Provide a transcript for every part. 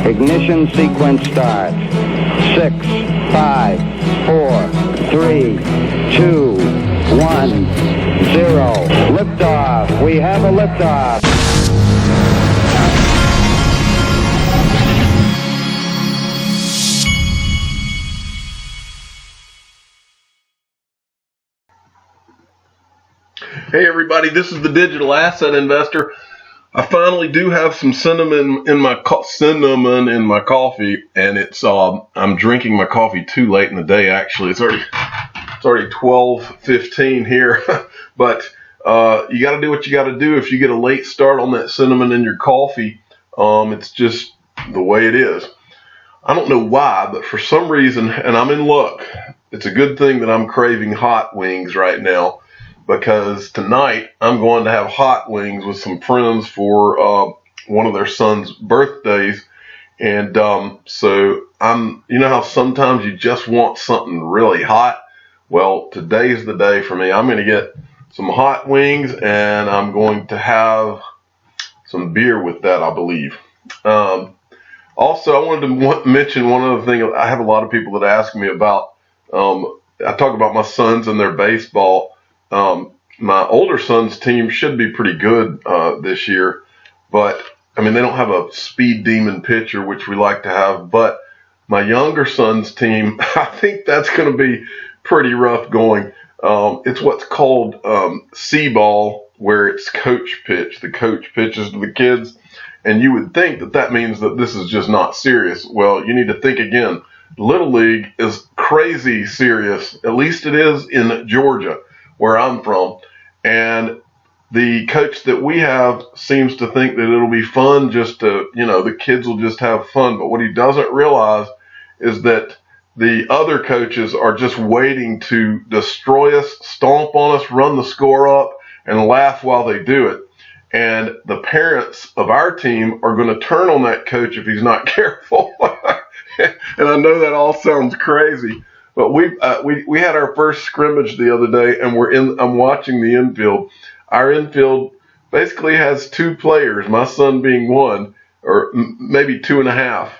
Ignition sequence starts. 6, 5, 4, 3, 2, 1, 0. Liftoff. We have a liftoff. Hey everybody, this is the Digital Asset Investor. I finally do have some cinnamon in my coffee, and it's I'm drinking my coffee too late in the day. Actually, it's already 12:15 here, but you got to do what you got to do. If you get a late start on that cinnamon in your coffee, it's just the way it is. I don't know why, but for some reason, and I'm in luck. It's a good thing that I'm craving hot wings right now, because tonight I'm going to have hot wings with some friends for one of their son's birthdays. And so you know how sometimes you just want something really hot? Well, today's the day for me. I'm going to get some hot wings, and I'm going to have some beer with that, I believe. Also, I wanted to mention one other thing. I have a lot of people that ask me about, I talk about my sons and their baseball. My older son's team should be pretty good this year, but I mean, they don't have a speed demon pitcher, which we like to have, but my younger son's team, I think that's going to be pretty rough going. It's what's called C-ball, where it's coach pitch. The coach pitches to the kids, and you would think that that means that this is just not serious. Well, you need to think again. Little League is crazy serious. At least it is in Georgia, where I'm from, and the coach that we have seems to think that it'll be fun just to, the kids will just have fun. But what he doesn't realize is that the other coaches are just waiting to destroy us, stomp on us, run the score up, and laugh while they do it. And the parents of our team are going to turn on that coach if he's not careful. And I know that all sounds crazy, but we had our first scrimmage the other day, and I'm watching the infield. Our infield basically has two players, my son being one, or maybe 2.5.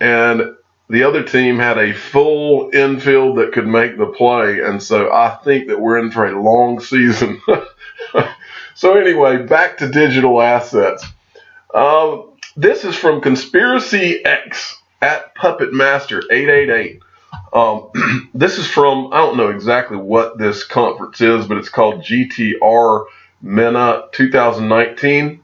And the other team had a full infield that could make the play. And so I think that we're in for a long season. So anyway, back to digital assets. This is from Conspiracy X at Puppet Master 888. This is from, I don't know exactly what this conference is, but it's called GTR MENA 2019.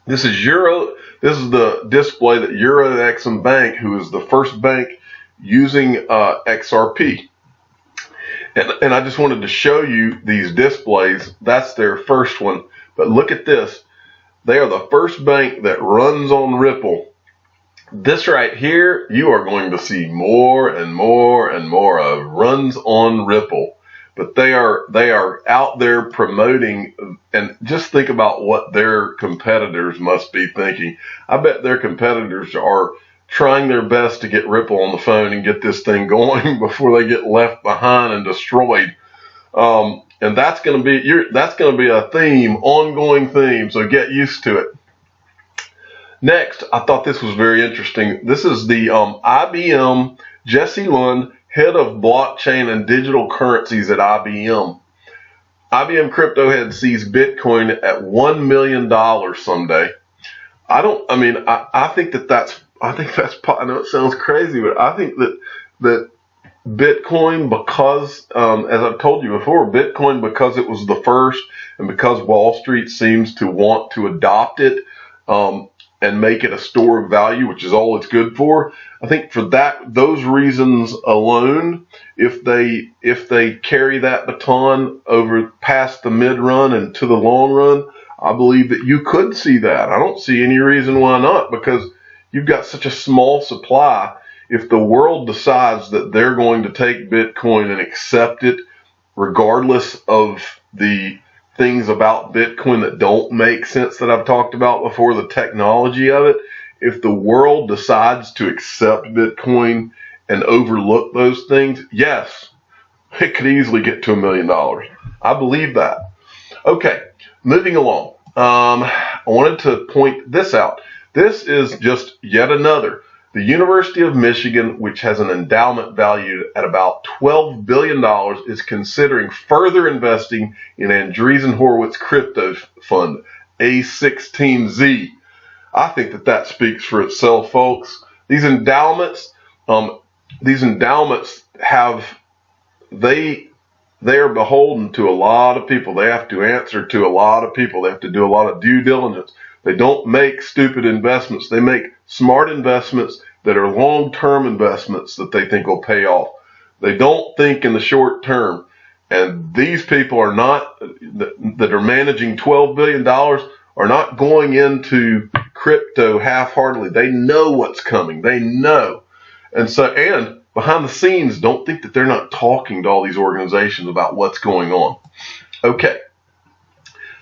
This is the display that Euro Bank, who is the first bank using XRP. And I just wanted to show you these displays. That's their first one. But look at this. They are the first bank that runs on Ripple. This right here, you are going to see more and more and more of runs on Ripple. But they are out there promoting, and just think about what their competitors must be thinking. I bet their competitors are trying their best to get Ripple on the phone and get this thing going before they get left behind and destroyed. And that's going to be a theme, ongoing theme. So get used to it. Next, I thought this was very interesting. This is the IBM Jesse Lund, head of blockchain and digital currencies at IBM. IBM crypto head sees Bitcoin at $1 million someday. I think that's, I know it sounds crazy, but I think that Bitcoin, because, as I've told you before, Bitcoin, because it was the first and because Wall Street seems to want to adopt it, and make it a store of value, which is all it's good for. I think for those reasons alone, if they carry that baton over past the mid run and to the long run, I believe that you could see that. I don't see any reason why not, because you've got such a small supply. If the world decides that they're going to take Bitcoin and accept it, regardless of the things about Bitcoin that don't make sense that I've talked about before, the technology of it, if the world decides to accept Bitcoin and overlook those things, yes, it could easily get to $1 million. I believe that. Okay, moving along. I wanted to point this out. This is just yet another. The University of Michigan, which has an endowment valued at about $12 billion, is considering further investing in Andreessen Horowitz crypto fund, A16Z. I think that speaks for itself, folks. These endowments have, they are beholden to a lot of people. They have to answer to a lot of people. They have to do a lot of due diligence. They don't make stupid investments. They make smart investments that are long-term investments that they think will pay off. They don't think in the short term. And these people are not, that are managing $12 billion, are not going into crypto half-heartedly. They know what's coming. They know. And behind the scenes, don't think that they're not talking to all these organizations about what's going on. Okay.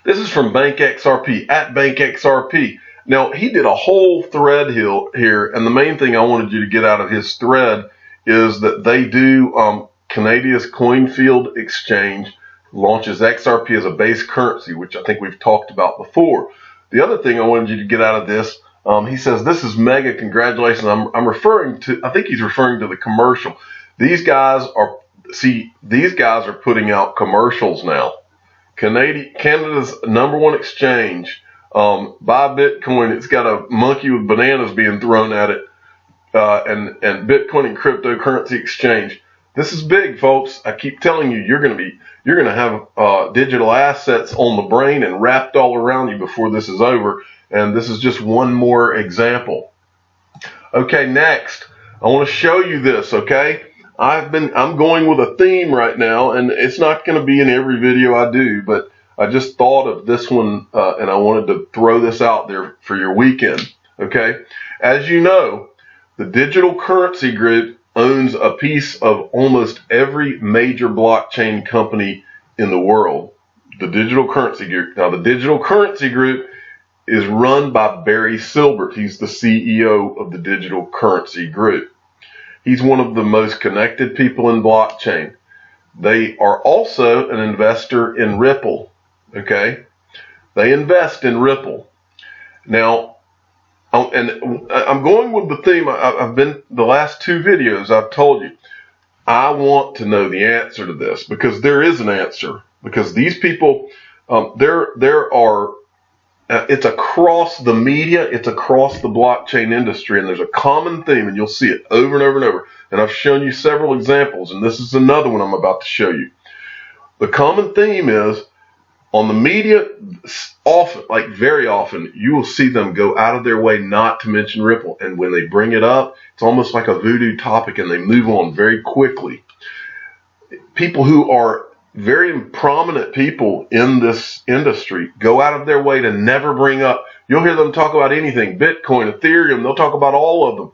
This is from Bank XRP, at Bank XRP. Now, he did a whole thread here, and the main thing I wanted you to get out of his thread is that they do, Canada's Coinfield Exchange launches XRP as a base currency, which I think we've talked about before. The other thing I wanted you to get out of this, he says, this is mega, congratulations. I think he's referring to the commercial. These guys are putting out commercials now. Canada's #1 exchange, buy Bitcoin. It's got a monkey with bananas being thrown at it, and Bitcoin and cryptocurrency exchange. This is big, folks. I keep telling you, you're going to have digital assets on the brain and wrapped all around you before this is over. And this is just one more example. Okay, next, I want to show you this. Okay, I'm going with a theme right now, and it's not going to be in every video I do, but I just thought of this one, and I wanted to throw this out there for your weekend. Okay, as you know, the Digital Currency Group owns a piece of almost every major blockchain company in the world. The Digital Currency Group. Now, the Digital Currency Group is run by Barry Silbert. He's the CEO of the Digital Currency Group. He's one of the most connected people in blockchain. They are also an investor in Ripple. Okay, they invest in Ripple. Now, and I'm going with the theme. I've been, the last two videos I've told you, I want to know the answer to this, because there is an answer. Because these people, it's across the media, it's across the blockchain industry, and there's a common theme, and you'll see it over and over and over. And I've shown you several examples, and this is another one I'm about to show you. The common theme is, on the media, often, like very often, you will see them go out of their way not to mention Ripple. And when they bring it up, it's almost like a voodoo topic, and they move on very quickly. People who are very prominent people in this industry go out of their way to never bring up. You'll hear them talk about anything, Bitcoin, Ethereum, they'll talk about all of them.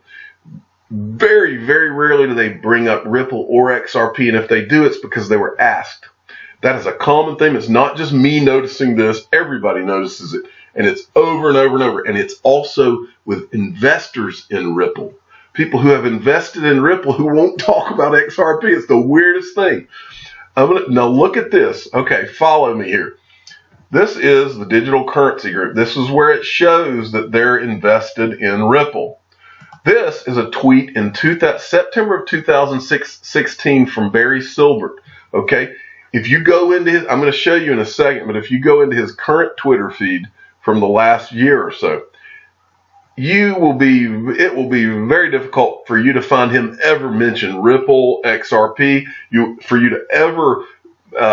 Very, very rarely do they bring up Ripple or XRP, and if they do, it's because they were asked. That is a common thing. It's not just me noticing this. Everybody notices it, and it's over and over and over. And it's also with investors in Ripple. People who have invested in Ripple who won't talk about XRP. It's the weirdest thing. Now look at this. Okay, follow me here. This is the Digital Currency Group. This is where it shows that they're invested in Ripple. This is a tweet in September of 2016 from Barry Silbert. Okay, if you go into his, I'm going to show you in a second, but if you go into his current Twitter feed from the last year or so, it will be very difficult for you to find him ever mention Ripple, XRP, for you to ever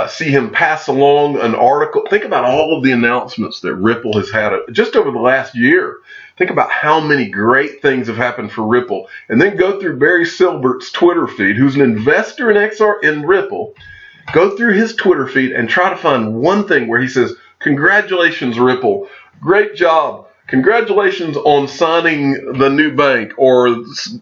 see him pass along an article. Think about all of the announcements that Ripple has had just over the last year. Think about how many great things have happened for Ripple, and then go through Barry Silbert's Twitter feed, who's an investor in Ripple. Go through his Twitter feed and try to find one thing where he says, "Congratulations, Ripple, great job. Congratulations on signing the new bank," or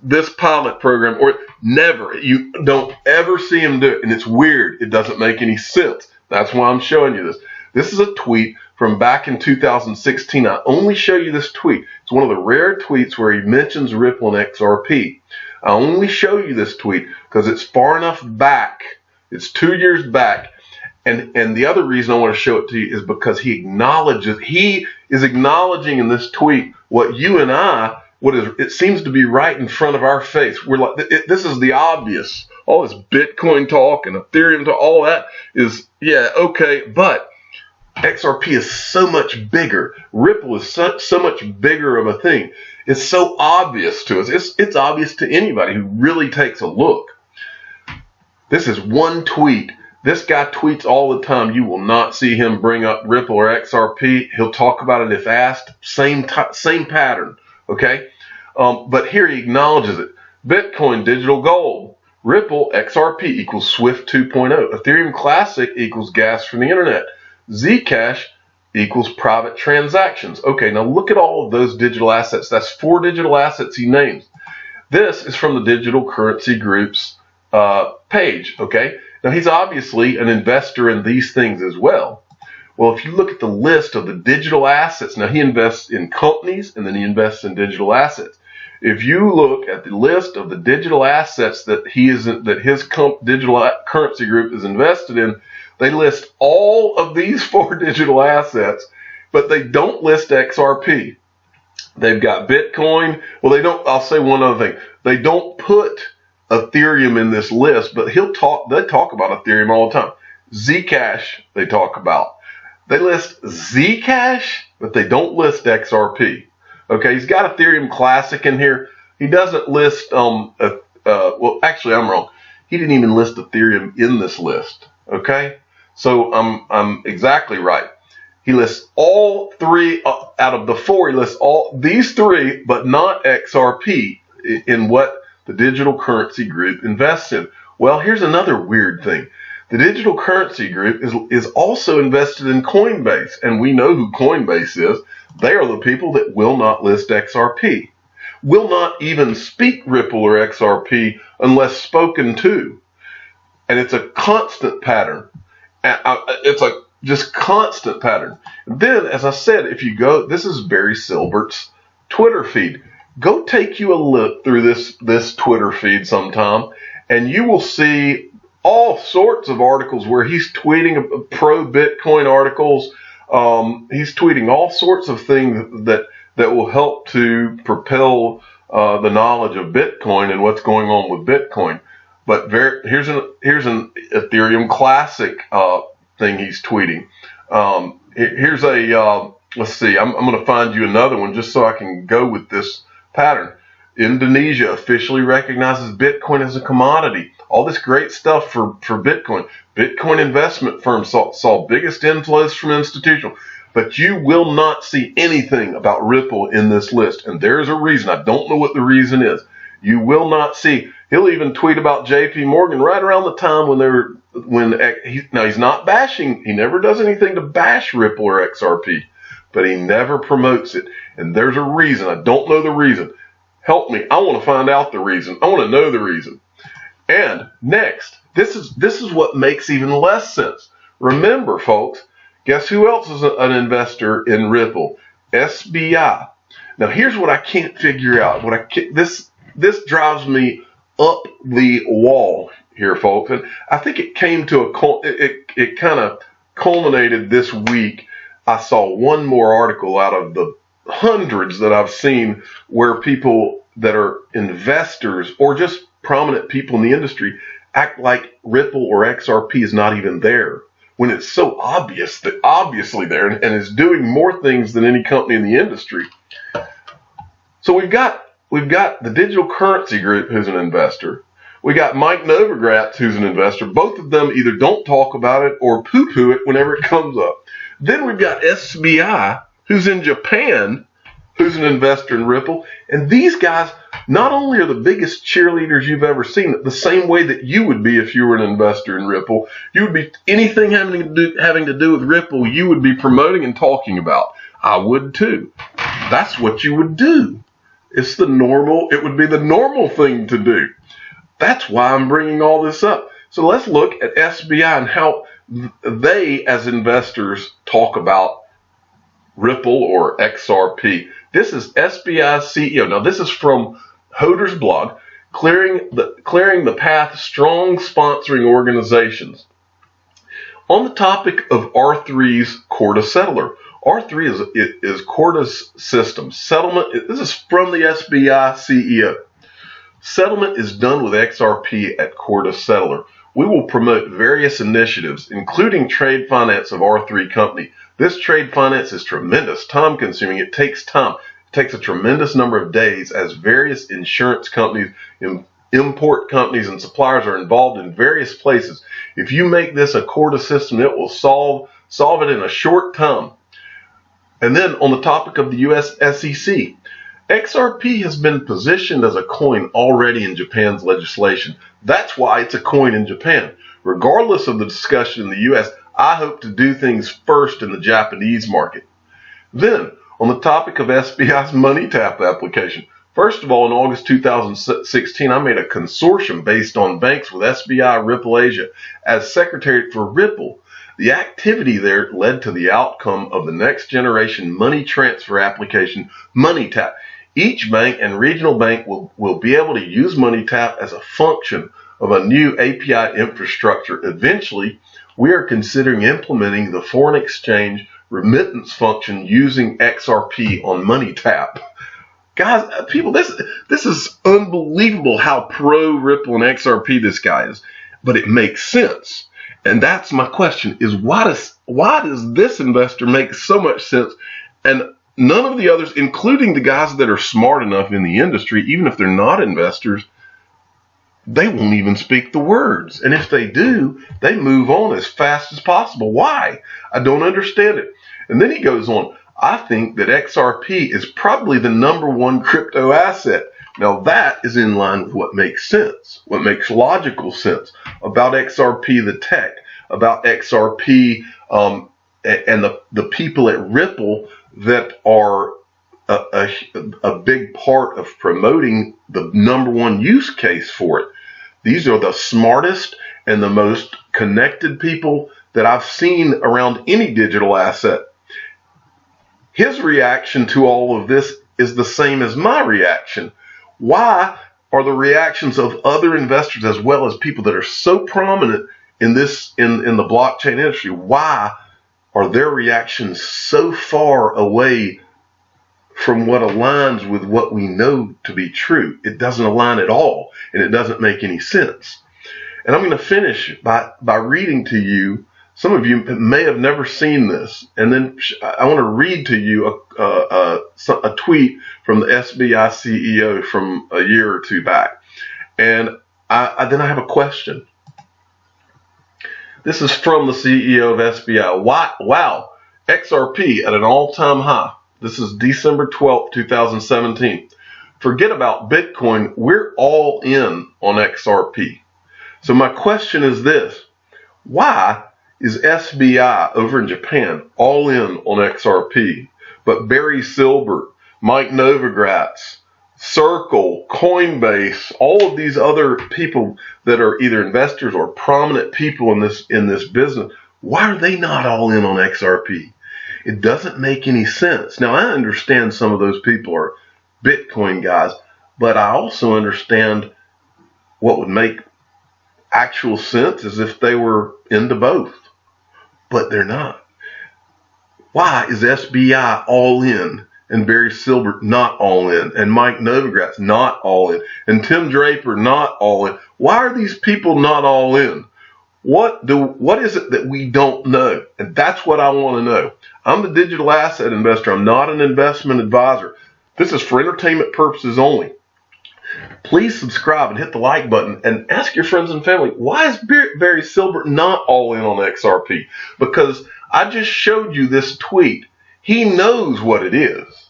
this pilot program, or never. You don't ever see him do it, and it's weird. It doesn't make any sense. That's why I'm showing you this. This is a tweet from back in 2016. I only show you this tweet. It's one of the rare tweets where he mentions Ripple and XRP. I only show you this tweet because it's far enough back. It's 2 years back. And the other reason I want to show it to you is because he is acknowledging in this tweet what you and I, it seems to be right in front of our face. We're like, this is the obvious. All this Bitcoin talk and Ethereum talk, all that is, yeah, okay, but XRP is so much bigger. Ripple is so much bigger of a thing. It's so obvious to us. It's obvious to anybody who really takes a look. This is one tweet. This guy tweets all the time. You will not see him bring up Ripple or XRP. He'll talk about it if asked. Same pattern, okay? But here he acknowledges it. Bitcoin, digital gold. Ripple, XRP equals Swift 2.0. Ethereum Classic equals gas from the internet. Zcash equals private transactions. Okay, now look at all of those digital assets. That's 4 digital assets he names. This is from the Digital Currency Group's page, okay? Now, he's obviously an investor in these things as well. Well, if you look at the list of the digital assets, now he invests in companies and then he invests in digital assets. If you look at the list of the digital assets that his digital currency group is invested in, they list all of these 4 digital assets, but they don't list XRP. They've got Bitcoin. Well, they don't. I'll say one other thing. They don't put Ethereum in this list, but they talk about Ethereum all the time. Zcash, they talk about. They list Zcash, but they don't list XRP. Okay, he's got Ethereum Classic in here. He doesn't list, well, actually, I'm wrong. He didn't even list Ethereum in this list. Okay, so I'm exactly right. He lists all 3 out of the 4. He lists all these 3, but not XRP in what the Digital Currency Group invests in. Well, here's another weird thing. The Digital Currency Group is also invested in Coinbase, and we know who Coinbase is. They are the people that will not list XRP, will not even speak Ripple or XRP unless spoken to. And it's a constant pattern. It's a just constant pattern. Then, as I said, if you go, this is Barry Silbert's Twitter feed. Go take you a look through this Twitter feed sometime, and you will see all sorts of articles where he's tweeting pro-Bitcoin articles. He's tweeting all sorts of things that will help to propel the knowledge of Bitcoin and what's going on with Bitcoin. But here's an Ethereum Classic thing he's tweeting. Here's a let's see. I'm going to find you another one just so I can go with this pattern. Indonesia officially recognizes Bitcoin as a commodity. All this great stuff for Bitcoin. Bitcoin investment firms saw biggest inflows from institutional. But you will not see anything about Ripple in this list. And there's a reason. I don't know what the reason is. You will not see. He'll even tweet about JP Morgan right around the time now he's not bashing. He never does anything to bash Ripple or XRP. But he never promotes it. And there's a reason. I don't know the reason. Help me. I want to find out the reason. I want to know the reason. And next, this is what makes even less sense. Remember, folks, guess who else is an investor in Ripple? SBI. Now, here's what I can't figure out. This drives me up the wall here, folks. And I think it came to it kind of culminated this week. I saw one more article out of the hundreds that I've seen where people that are investors or just prominent people in the industry act like Ripple or XRP is not even there when it's so obviously there and is doing more things than any company in the industry. So we've got the Digital Currency Group who's an investor. We got Mike Novogratz who's an investor. Both of them either don't talk about it or poo-poo it whenever it comes up. Then we've got SBI who's in Japan, who's an investor in Ripple. And these guys not only are the biggest cheerleaders you've ever seen, the same way that you would be if you were an investor in Ripple. You would be anything having to do with Ripple, you would be promoting and talking about. I would too. That's what you would do. It would be the normal thing to do. That's why I'm bringing all this up. So let's look at SBI and how they, as investors, talk about Ripple or XRP. This is SBI's CEO. Now, this is from Hoder's blog, Clearing the Path, Strong Sponsoring Organizations. On the topic of R3's Court of Settler, R3 is Corda's system. Settlement, this is from the SBI CEO. Settlement is done with XRP at Corda Settler. We will promote various initiatives, including trade finance of R3 company. This trade finance is tremendous, time consuming. It takes time. It takes a tremendous number of days as various insurance companies, import companies, and suppliers are involved in various places. If you make this a Corda system, it will solve it in a short time. And then on the topic of the US SEC, XRP has been positioned as a coin already in Japan's legislation. That's why it's a coin in Japan. Regardless of the discussion in the US, I hope to do things first in the Japanese market. Then, on the topic of SBI's Money Tap application, first of all, in August 2016, I made a consortium based on banks with SBI Ripple Asia as secretary for Ripple. The activity there led to the outcome of the next generation money transfer application, Money Tap. Each bank and regional bank will be able to use Money Tap as a function of a new API infrastructure. Eventually, we are considering implementing the foreign exchange remittance function using XRP on Money Tap. Guys, people, this is unbelievable how pro Ripple and XRP this guy is, but it makes sense. And that's my question: is why does this investor make so much sense, and none of the others, including the guys that are smart enough in the industry, even if they're not investors, they won't even speak the words. And if they do, they move on as fast as possible. Why? I don't understand it. And then he goes on, I think that XRP is probably the #1 crypto asset. Now that is in line with what makes sense, what makes logical sense about XRP, the tech, about XRP, and the people at Ripple that are a big part of promoting the #1 use case for it. These are the smartest and the most connected people that I've seen around any digital asset. His reaction to all of this is the same as my reaction. Why are the reactions of other investors, as well as people that are so prominent in this in the blockchain industry, why are their reactions so far away from what aligns with what we know to be true? It doesn't align at all, and it doesn't make any sense. And I'm going to finish by reading to you. Some of you may have never seen this, and then I want to read to you a tweet from the SBI CEO from a year or two back. And then I have a question. This is from the CEO of SBI. Wow, XRP at an all-time high. This is December 12th, 2017. Forget about Bitcoin. We're all in on XRP. So my question is this: why is SBI over in Japan all in on XRP, but Barry Silbert, Mike Novogratz, Circle, Coinbase, all of these other people that are either investors or prominent people in this business, why are they not all in on XRP? It doesn't make any sense. Now, I understand some of those people are Bitcoin guys, but I also understand what would make actual sense is if they were into both. But they're not. Why is SBI all in and Barry Silbert not all in, and Mike Novogratz not all in, and Tim Draper not all in? Why are these people not all in? What is it that we don't know? And that's what I want to know. I'm the digital asset investor. I'm not an investment advisor. This is for entertainment purposes only. Please subscribe and hit the like button and ask your friends and family, why is Barry Silbert not all in on XRP? Because I just showed you this tweet. He knows what it is.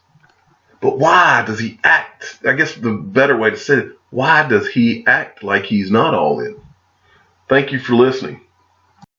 But why does he act? I guess the better way to say it, why does he act like he's not all in? Thank you for listening.